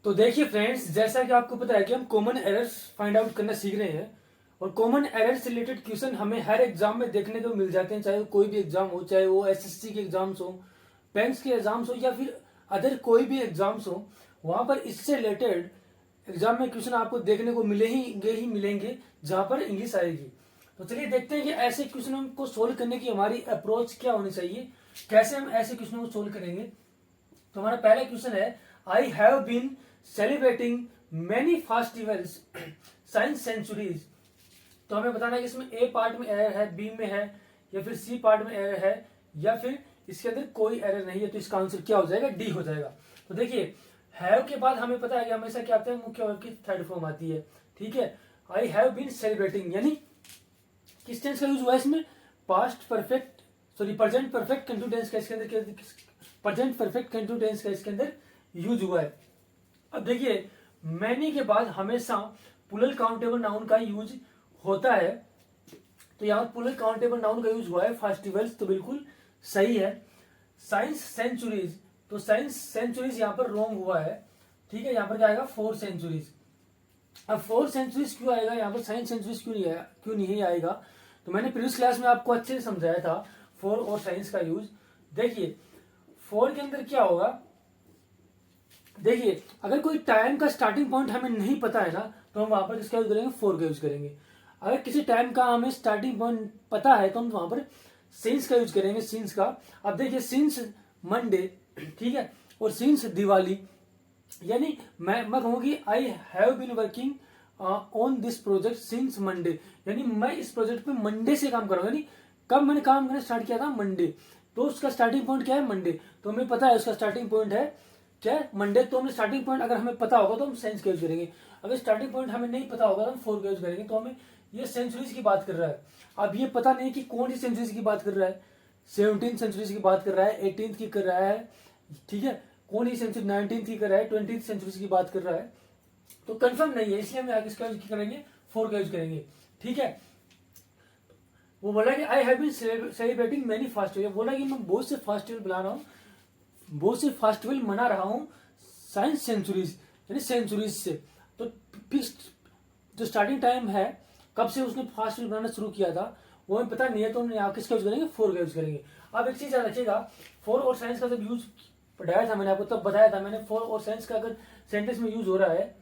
तो देखिए फ्रेंड्स, जैसा कि आपको पता है कि हम कॉमन एरर्स फाइंड आउट करना सीख रहे हैं और कॉमन एरर्स रिलेटेड क्वेश्चन हमें हर एग्जाम में देखने को मिल जाते हैं, चाहे वो कोई भी एग्जाम हो, चाहे वो एसएससी के एग्जाम्स हो, बैंक्स के एग्जाम्स हो या फिर अदर कोई भी एग्जाम्स हो। वहां पर इससे रिलेटेड एग्जाम में क्वेश्चन आपको देखने को ही मिलेंगे जहां पर इंग्लिश आएगी। तो चलिए देखते हैं कि ऐसे क्वेश्चनों को सोल्व करने की हमारी अप्रोच क्या होनी चाहिए, कैसे हम ऐसे क्वेश्चनों को सोल्व करेंगे। तो हमारा पहला क्वेश्चन है, I have been celebrating many festivals since centuries. तो हमें बताना है कि इसमें ए पार्ट में एरर है, बी में है या फिर सी पार्ट में एरर है या फिर इसके अंदर कोई एरर नहीं है। तो इसका आंसर क्या हो जाएगा? डी हो जाएगा। तो देखिए, हैव के बाद हमें पता है कि हमेशा क्या आता है, मुख्य वर्ब की थर्ड फॉर्म आती है। ठीक है, आई हैव बीन सेलिब्रेटिंग यानी किस टेंस का यूज हुआ है इसमें? Past perfect, sorry present perfect continuous का इसके अंदर, प्रेजेंट परफेक्ट कंटिन्यूस का इसके अंदर यूज हुआ है। अब देखिए, मैनी के बाद हमेशा प्लूरल काउंटेबल नाउन का यूज होता है। तो यहाँ प्लूरल काउंटेबल नाउन का यूज हुआ है फेस्टिवल्स, तो बिल्कुल सही है। साइंस सेंचुरीज, तो साइंस सेंचुरीज यहाँ पर रॉन्ग हुआ है। ठीक है, यहाँ पर क्या आएगा? 4 सेंचुरीज। अब 4 सेंचुरीज क्यों आएगा यहाँ पर? साइंस सेंचुरीज क्यों नहीं आएगा? तो मैंने प्रीवियस क्लास में आपको अच्छे से समझाया था 4 और साइंस का यूज। देखिए 4 के अंदर क्या होगा, देखिए अगर कोई टाइम का स्टार्टिंग पॉइंट हमें नहीं पता है ना, तो हम वहां पर किसका यूज करेंगे? 4 का यूज करेंगे। अगर किसी टाइम का हमें स्टार्टिंग पॉइंट पता है तो हम वहां पर सिंस का यूज करेंगे, सिंस का। अब देखिए, सिंस मंडे, ठीक है, और सिंस दिवाली, यानी मैं कहूँगी I have been working on this project since Monday, यानी मैं इस प्रोजेक्ट पे मंडे से काम कर रहा हूँ। यानी कब मैंने काम करना स्टार्ट किया था? मंडे। तो उसका स्टार्टिंग पॉइंट क्या है? मंडे। तो हमें पता है उसका स्टार्टिंग पॉइंट है क्या है? मंडे। तो हमें स्टार्टिंग पॉइंट अगर हमें पता होगा तो हम साइंस का यूज करेंगे। अगर स्टार्टिंग पॉइंट हमें नहीं पता होगा तो हम 4 का यूज करेंगे। तो हमें ये सेंचुरीज की बात कर रहा है। अब ये पता नहीं कि कौन सी सेंचुरीज की बात कर रहा है, 17th सेंचुरीज की बात कर रहा है, 18th की कर रहा है, ठीक है, कौन सी सेंचुरी 19th की कर रहा है, 20th सेंचुरी की बात कर रहा है, तो कंफर्म नहीं है, इसलिए हम आगे इसका यूज करेंगे, 4 का यूज करेंगे। ठीक है, वो बोला कि I have been celebrating many festival, बोला कि मैं बहुत से फेस्टिवल बना रहा हूँ, बहुत से फेस्टिवल मना रहा हूँ साइंस सेंचुरीज, यानी सेंचुरीज से। तो जो स्टार्टिंग टाइम है, कब से उसने फेस्टिवल बनाना शुरू किया था वो हमें पता नहीं है, तो हम यहाँ किसका यूज करेंगे? 4 का यूज करेंगे। अब एक चीज याद रखिएगा, 4 और साइंस का जब यूज पढ़ाया था मैंने आपको, तब बताया था मैंने 4 और साइंस का अगर सेंटेंस में यूज हो रहा है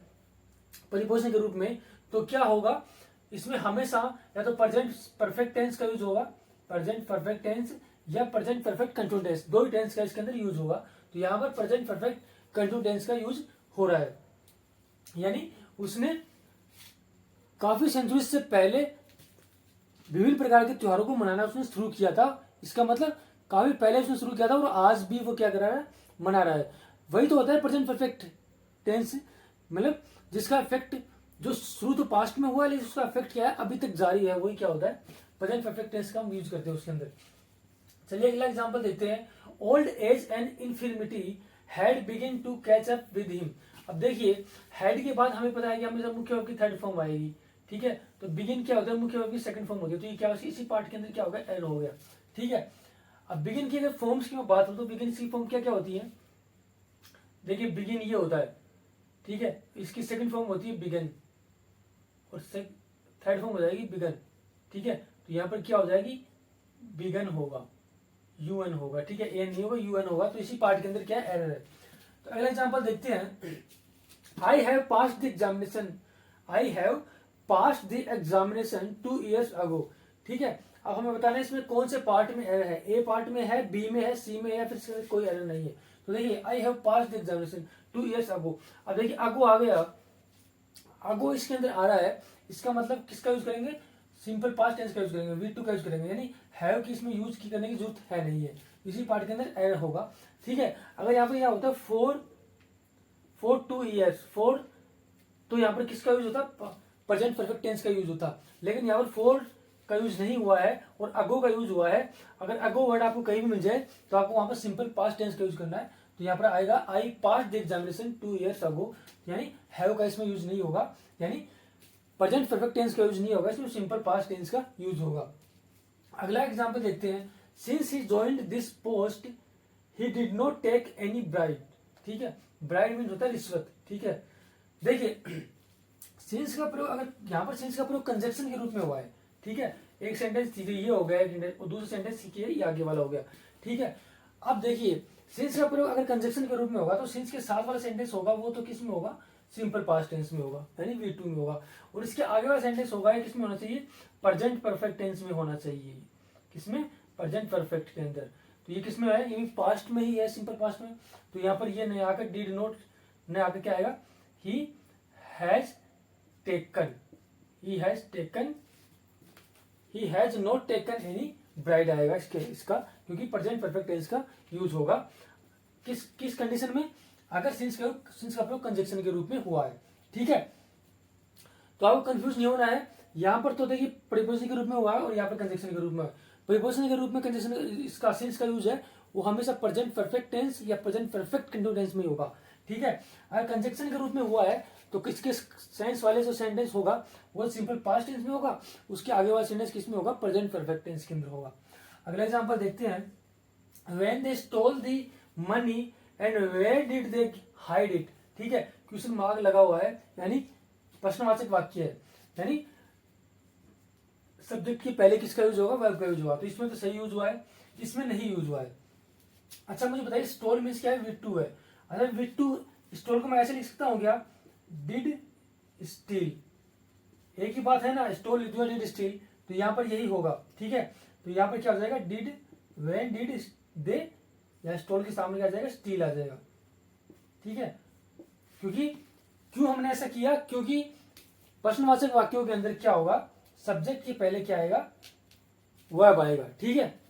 परिपोषण के रूप में, तो क्या होगा? इसमें हमेशा या तो प्रेजेंट परफेक्ट टेंस का यूज होगा, प्रेजेंट परफेक्ट टेंस, या प्रेजेंट परफेक्ट कंटिन्यूस टेंस, दो ही टेंस का इसके अंदर यूज होगा। तो यहाँ पर प्रेजेंट परफेक्ट कंटिन्यूस टेंस का यूज हो रहा है, यानी उसने काफी सेंचुरी से पहले विभिन्न प्रकार के त्योहारों को मनाना उसने शुरू किया था। इसका मतलब काफी पहले उसने शुरू किया था और आज भी वो क्या कर रहा है? मना रहा है। वही तो होता है प्रेजेंट परफेक्ट टेंस, मतलब जिसका इफेक्ट जो शुरू तो पास्ट में हुआ है लेकिन उसका इफेक्ट क्या है? अभी तक जारी है, वही क्या होता है? प्रेजेंट परफेक्ट टेंस का हम यूज करते हैं उसके अंदर। चलिए अगला एग्जांपल देखते हैं, old age and infirmity had begin to catch up with him. अब देखिए, हैड के बाद हमें पता है कि हमेशा मुख्य वर्ब की थर्ड फॉर्म आएगी। ठीक है, तो बिगिन क्या होता है? मुख्य वर्ब की सेकंड फॉर्म होती है। तो ये क्या इसी पार्ट के अंदर क्या होगा? एड हो गया। ठीक है, अब बिगिन की अगर फॉर्म्स की मैं बात करूं तो बिगिन की फॉर्म क्या क्या होती है? देखिए, बिगिन ये होता है, ठीक है, इसकी सेकंड फॉर्म होती है बिगन और थर्ड फॉर्म हो जाएगी बिगन। ठीक है, तो यहाँ पर क्या हो जाएगी? बिगन होगा, यूएन होगा। ठीक है, एन नहीं होगा, यूएन होगा। तो इसी पार्ट के अंदर क्या एरर है? तो अगला एग्जांपल देखते हैं, I have pass the examination, I have pass the examination 2 years अगो। ठीक है, अब हमें बताना है इसमें कौन से पार्ट में एरर है, ए पार्ट में है, बी में है, सी में है, फिर इसमें कोई एरर नहीं है। तो देखिए, I have pass the examination 2 years अगो। अब देखिए, अगो आ गया, अगो इसके अंदर आ रहा है, इसका मतलब किसका यूज करेंगे? सिंपल पास्ट टेंस का यूज करेंगे, V2 का यूज करेंगे, यानी हैव की इसमें यूज की करने की जरूरत है नहीं है, इसी पार्ट के अंदर एरर होगा। ठीक है, अगर यहाँ पर क्या होता है 4 2 years 4, तो यहाँ पर किसका यूज होता? प्रेजेंट परफेक्ट टेंस का यूज होता, लेकिन यहाँ पर 4 का यूज नहीं हुआ है और अगो का यूज हुआ है। अगर अगो वर्ड आपको कहीं भी मिल जाए तो आपको वहां पर सिंपल पास्ट टेंस का यूज करना है। तो यहाँ पर आएगा I pass the examination 2 years ago, यानी हैव का इसमें यूज नहीं होगा, यानी प्रेजेंट परफेक्ट टेंस का यूज नहीं होगा, इसमें सिंपल पास्ट टेंस का यूज होगा। अगला एग्जांपल देखते हैं, since he joined this post he did not take any bride. ठीक है, ब्राइड मीन्स होता है रिश्वत, ठीक है। देखिए सिंस का प्रयोग, अगर यहाँ पर सिंस का प्रयोग कंजक्शन के रूप में हुआ है, ठीक है, एक सेंटेंस ये हो गया, एक सेंटेंस और दूसरा सेंटेंस ये आगे वाला हो गया, ठीक है। अब देखिए सिंस का प्रयोग अगर कंजक्शन के रूप में होगा तो सिंस के साथ वाला सेंटेंस होगा वो तो किस में होगा, सिंपल पास्ट टेंस में होगा, यानी V2 में होगा। और इसके आगे वाला सेंटेंस होगा किस में होना चाहिए, प्रेजेंट परफेक्ट टेंस में होना चाहिए, किसमें, प्रेजेंट परफेक्ट के अंदर। तो ये किसमें है, ये पास्ट में ही है, सिंपल पास्ट में। तो यहाँ पर ये नहीं आकर डिड नॉट, नहीं आकर क्या आएगा, he has taken, he has taken, he has not taken any bride आएगा इसका, क्योंकि प्रेजेंट परफेक्ट टेंस का यूज होगा किस किस कंडीशन में, अगर सिंस का प्रयोग कंजक्शन के रूप में हुआ है, ठीक है। तो आपको कंफ्यूज नहीं होना है, यहाँ पर तो देखिए प्रीपोजिशन के रूप में हुआ है और यहाँ पर कंजक्शन के रूप में। प्रीपोजिशन के रूप में कंजक्शन इसका सिंस का यूज है वो हमेशा प्रेजेंट परफेक्ट टेंस या प्रेजेंट परफेक्ट कंटिन्यूस टेंस में होगा, ठीक है। अगर कंजक्शन के रूप में हुआ है तो किस किस सेंस वाले जो सेंटेंस होगा वो सिंपल पास्ट टेंस में होगा, उसके आगे वाला सेंटेंस किस में होगा, प्रेजेंट परफेक्ट टेंस के अंदर होगा। अगला एग्जांपल देखते हैं, when they stole the money and where did they hide it, ठीक है, क्वेश्चन मार्क लगा हुआ है, यानी प्रश्नवाचक वाक्य है, यानी सब्जेक्ट के पहले किसका यूज होगा, वर्ब का यूज होगा। तो इसमें तो सही यूज हुआ है, इसमें नहीं यूज हुआ है। अच्छा मुझे बताइए स्टोल मीन्स क्या है, V2 है। अगर V2 स्टोल को मैं ऐसे लिख सकता हूँ क्या, डिड स्टील, एक ही बात है ना, स्टोल डिड स्टील, तो यहाँ पर यही होगा, ठीक है। तो यहाँ पर क्या हो जाएगा, डिड, व्हेन डिड दे, या स्टोल के सामने क्या आ जाएगा, स्टील आ जाएगा, ठीक है। क्योंकि क्यों हमने ऐसा किया, क्योंकि प्रश्नवाचक वाक्यों के अंदर क्या होगा, सब्जेक्ट के पहले क्या आएगा, वर्ब आएगा, ठीक है।